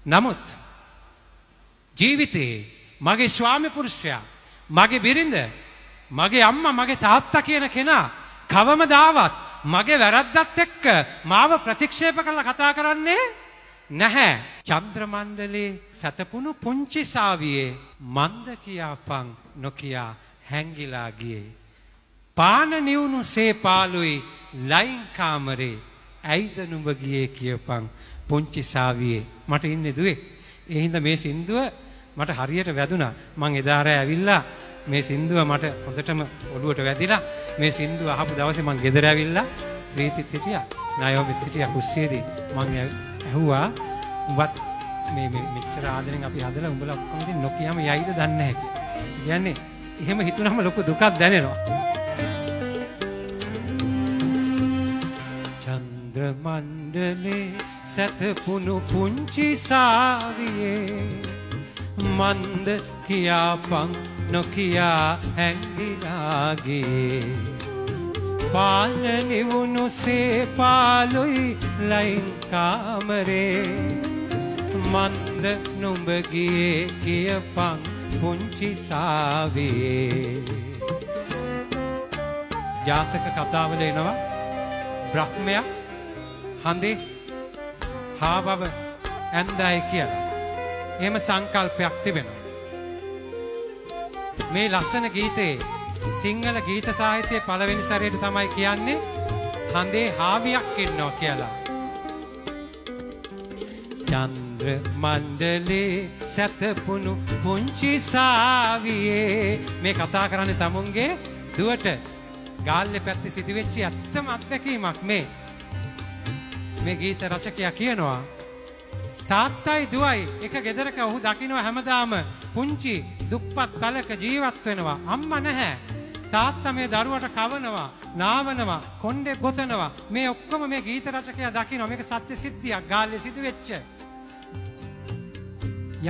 නමුත් ජීවිතේ මගේ ස්වාමි පුරුෂයා, මගේ බිරිඳ, මගේ අම්මා, මගේ තාත්තා කියන කෙනා කවමදාවත් මගේ වැරද්දත් එක්ක මාව ප්‍රතික්ෂේප කරලා කතා කරන්නේ නැහැ. චන්ද්‍ර මණ්ඩලේ සතපුණු පුංචි සාවියේ මන්ද කියාපන් නොකියා හැංගිලා ගියේ. පාන නිවුණු සේපාලුයි ලයින් කාමරේ ඇයිද නුඹ ගියේ කියපන් පුංචි සාවියේ. මට ඉන්නේ දුවේ. ඒ හින්දා මේ සින්දුව මට හරියට වැදුනා. මං එදා රෑ ඇවිල්ලා මේ සින්දුව මට හොඳටම ඔළුවට වැදිලා මේ සින්දුව අහපු දවසේ මං ගෙදර ඇවිල්ලා ප්‍රීතිත් හිටියා, නායෝබිත් හිටියා කුස්සියේදී. මං ඇහුවා උඹත් මේ මෙච්චර ආදරෙන් අපි හදලා උඹලා ඔක්කොම ඉතින් නොකියම යයිද දන්නේ නැහැ කියලා. කියන්නේ එහෙම හිතුනම ලොකු දුකක් දැනෙනවා. චන්ද්‍ර මණ්ඩලේ සතපුණු පුංචි සාවියේ මන්ද කියාපන් නොකියා හැංගිලා ගියේ. පාන නිවුණු සේපාලුයි ලයින් කාමරේ මන්ද නුඹ ගියේ කියපන් පුංචි සාවියේ. ජාතක කතාවල එනවා බ්‍රහ්මයා හඳේ හාවව ඇන්දායි කියලා. එහෙම සංකල්පයක් තිබෙනවා. මේ ලස්සන ගීතේ සිංහල ගීත සාහිත්‍යයේ පළවෙනි සැරේට තමයි කියන්නේ හඳේ හාවියක් ඉන්නවා කියලා. චන්ද්‍ර මණ්ඩලේ සතපුණු පුංචි සාවියේ. මේ කතා කරන්නේ තමුන්ගේ දුවට ගාල්ලේ පැත්තේ සිදුවෙච්ච ඇත්තම අත්දැකීමක්. මේ ගීත රචකයා කියනවා තාත්තයි දුවයි එක ගෙදරක ඔහු දකිනවා හැමදාම පුංචි දුප්පත් තලක ජීවත් වෙනවා. අම්මා නැහැ. තාත්තා මේ දරුවට කවනවා, නාවනවා, කොණ්ඩේ ගොතනවා. මේ ඔක්කොම මේ ගීත රචකයා දකිනවා. මේක සත්‍ය සිද්ධියක්, ගාල්ලේ සිදුවෙච්ච.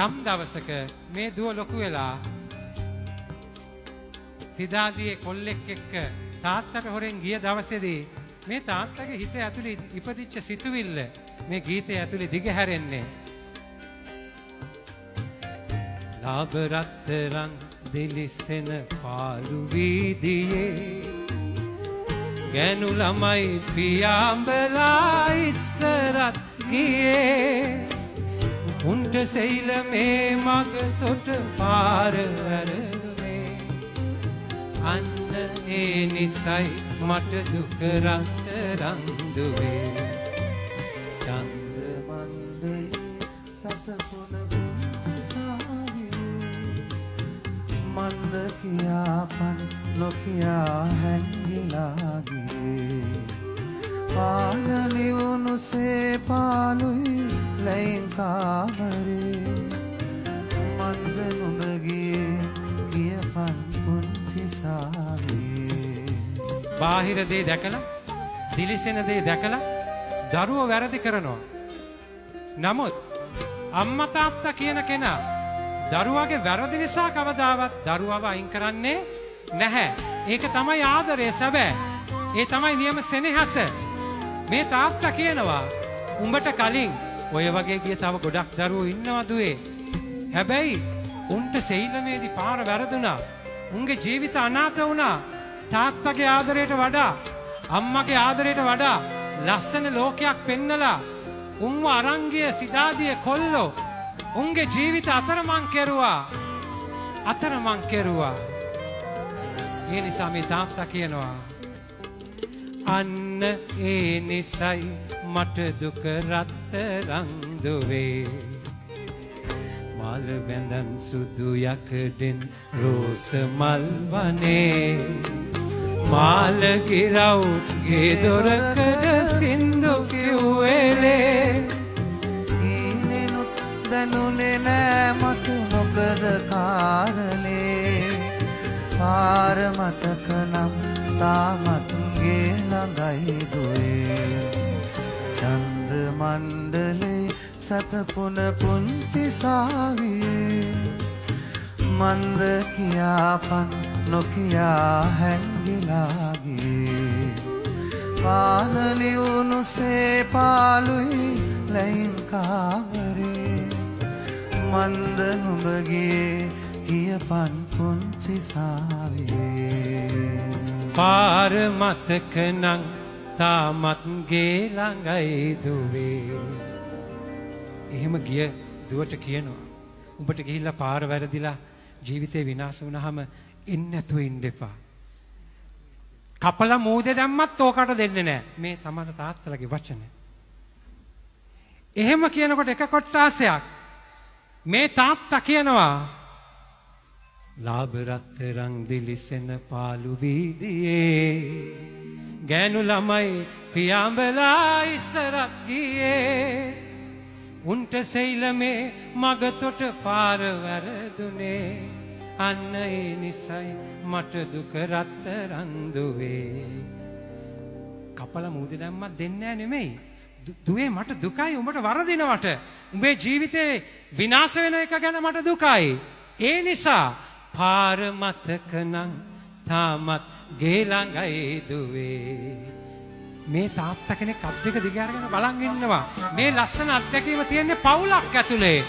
යම් දවසක මේ දුව ලොකු වෙලා සිතාදියේ කොල්ලෙක් එක්ක තාත්තට හොරෙන් ගිය දවසේදී මේ තාත්තගේ හිත ඇතුලේ ඉපදිච්ච සිතුවිල්ල මේ ගීතය ඇතුලේ දිගහැරෙන්නේ. ලාභ රත්තරන් දිලිසෙන පාළු වීදියේ ගෑනු ළමයි පියාඹලා ඉස්සරත් ගියේ. උන්ට සෙයිල මේ මග තොට පාර වැරදුනේ. අන්න ඒ නිසයි මට දුක රත්තරන් දුවේ. චන්ද්‍ර මණ්ඩලේ සතපුණ මන්ද කියාපන් නොකියා හැංගිලා ගියේ. පාන නිවුණු සේපාලුයි ලයින් කාමරේ මන්ද නුඹ ගියේ කියපන් පුංචි සාවියේ. බාහිර දේ දැකලා, දිලිසෙන දේ දැකලා දරුවෝ වැරදි කරනවා. නමුත් අම්මා තාත්තා කියන කෙනා දරුවාගේ වැරදි නිසා කවදාවත් දරුවව අයින් කරන්නේ නැහැ. ඒක තමයි ආදරය සැබෑ. ඒ තමයි නියම සෙනෙහස. මේ තාත්තා කියනවා උඹට කලින් ඔය වගේ ගිය තව ගොඩක් දරුවෝ ඉන්නවා දුවේ. හැබැයි උන්ට සෙයිලමේදී පාර වැරදුනා. උන්ගේ ජීවිත අනාථ වුණා. තාත්තගේ ආදරයට වඩා, අම්මගේ ආදරයට වඩා ලස්සන ලෝකයක් පෙන්නලා උන්ව අරන් ගිය සිතාදියේ කොල්ලෝ උන්ගේ ජීවිත අතරමං කෙරුවා. ඒ නිසා මේ තාත්තා කියනවා අන්න ඒ නිසයි මට දුක රත්තරන් දුවේ. මල් බැඳන් සුදු යකඩෙන් රෝස මල් වනේ මාල ගිරව් ගේ දොරකඩ සින්දු කිව්වෙලේ. දැනුනේ නෑ මට මොකද කාරණේ. පාර මතක නම් තාමත් ගේ ළඟයි දුවේ. චන්ද්‍ර මණ්ඩලේ සතපුණ පුංචි සාවියේ මන්ද කියාපන් නොකියා හැංගිලා ගියේ. පාන ලියුණු සේපාලුයි ලයින් කාමරේ මන්ද නුඹගේ කියපන් පුංචි සාවේ පාර මතක නං තාමත් ගේ ළඟයි දුවේ. එහෙම ගිය දුවට කියනවා උඹට ගිහිල්ලා පාර වැරදිලා ජීවිතේ විනාශ වුණාම එන්නේ නැතුව ඉන්න එපා. කපලා මූදේ දැම්මත් ඕකට දෙන්නේ නැහැ. මේ සමහර තාත්තලාගේ වචන. එහෙම කියනකොට එක කොට්ටාසයක් මේ තාත්තා කියනවා ලාභ රත්තරන් දිලිසෙන පාළු වීදියේ ගෑනු ළමයි පියාඹලා ඉස්සරක් ගියේ උන්ට සෙයිලමේ මගතොට පාර වැරදුනේ අන්න ඒ නිසයි මට දුක රත්තරන් දුවේ. කපලා මූදේ දැම්මත් දෙන්නේ නැහැ නෙමෙයි. දුවේ මට දුකයි උඹට වරදිනවට. උඹේ ජීවිතේ විනාශ වෙන එක ගැන මට දුකයි. ඒ නිසා පාර මතක නම් තාමත් ගේ ළඟයි දුවේ. මේ තාත්තා කෙනෙක් අත් දෙක දිග අරගෙන බලන් ඉන්නවා. මේ ලස්සන අත්දැකීම තියෙන්නේ පවුලක් ඇතුලේ.